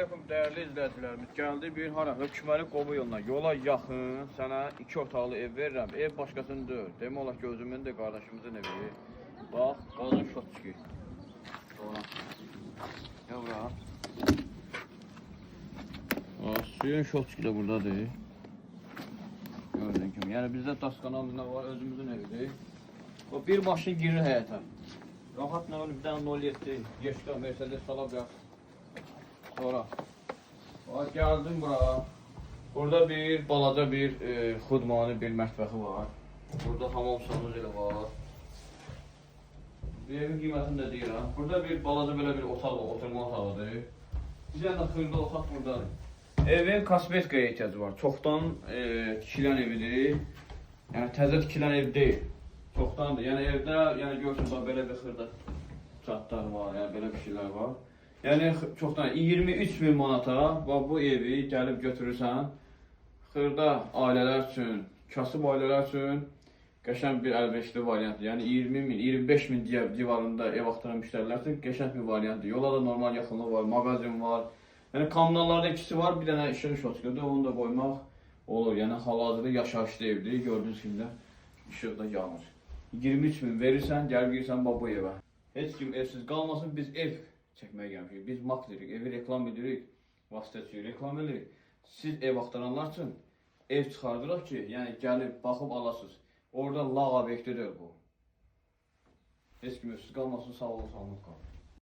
Aleyküm değerli izləyicilərimiz. Gəldi bir hara Hökməli Qobu yoluna. Yola yaxın sənə 2 otaqlı ev verirəm. Ev başqasının deyil. Demək olar ki, özümün də qardaşımızın evi. Bax, qazın şotçuki. Sonra. Ya bura. Suyun şotçuki də buradadır. Gördüyün kimi. Yəni bizdə Daskanalımız nə var? Özümüzün evidir. O bir maşın girir həyətə. Rahat nə olur? Bir dənə 07 Yeşka Mercedes sala bırak. Sonra geldim bura. Burada bir balaca bir xudmani bir mətbəxi var. Burada hamam sanucu var. Bir evin qiymətini də deyirəm. Burada bir balaca belə bir otaq var, oturma otağıdır. Bir dənə xırda otaq buradadır. Evin kosmetikaya ehtiyacı var. Çoxdan tikilən evidir. Yəni təzə tikilən ev deyil. Çoxdandır. Yəni evdə, yəni görürsünüz belə bir xırda çatlar var, yəni belə bir şeylər var. Yəni çoxdan 23.000 manata bu evi gəlib götürürsən. Xırda ailələr üçün, kasıb ailələr üçün qəşəng bir əlverişli variantdır. Yəni 20.000, 25.000 civarında ev axtaran müştərilər üçün qəşəng bir variantdır. Yola da normal yaxınlıq var, mağazin var. Yəni kommunallarda ikisi var, bir dənə işin şotçudur, onu da qoymaq olur. Yəni hal-hazırda yaşayışlı evdir, gördüyünüz kimi də işıq da yanır. 23.000 verirsən, gəlib girsən bu evə. Heç kim evsiz qalmasın, biz ev çəkməyə gəlmişik. Biz mak dedik, evi reklam edirik, vasitəçi reklam edirik. Siz ev axtaranlar üçün ev çıxardırıq ki, yəni gəlib, baxıb alasınız. Orada lağ obyektidir bu. Heç kim evsiz qalmasın, sağ olun, sağolun qalın.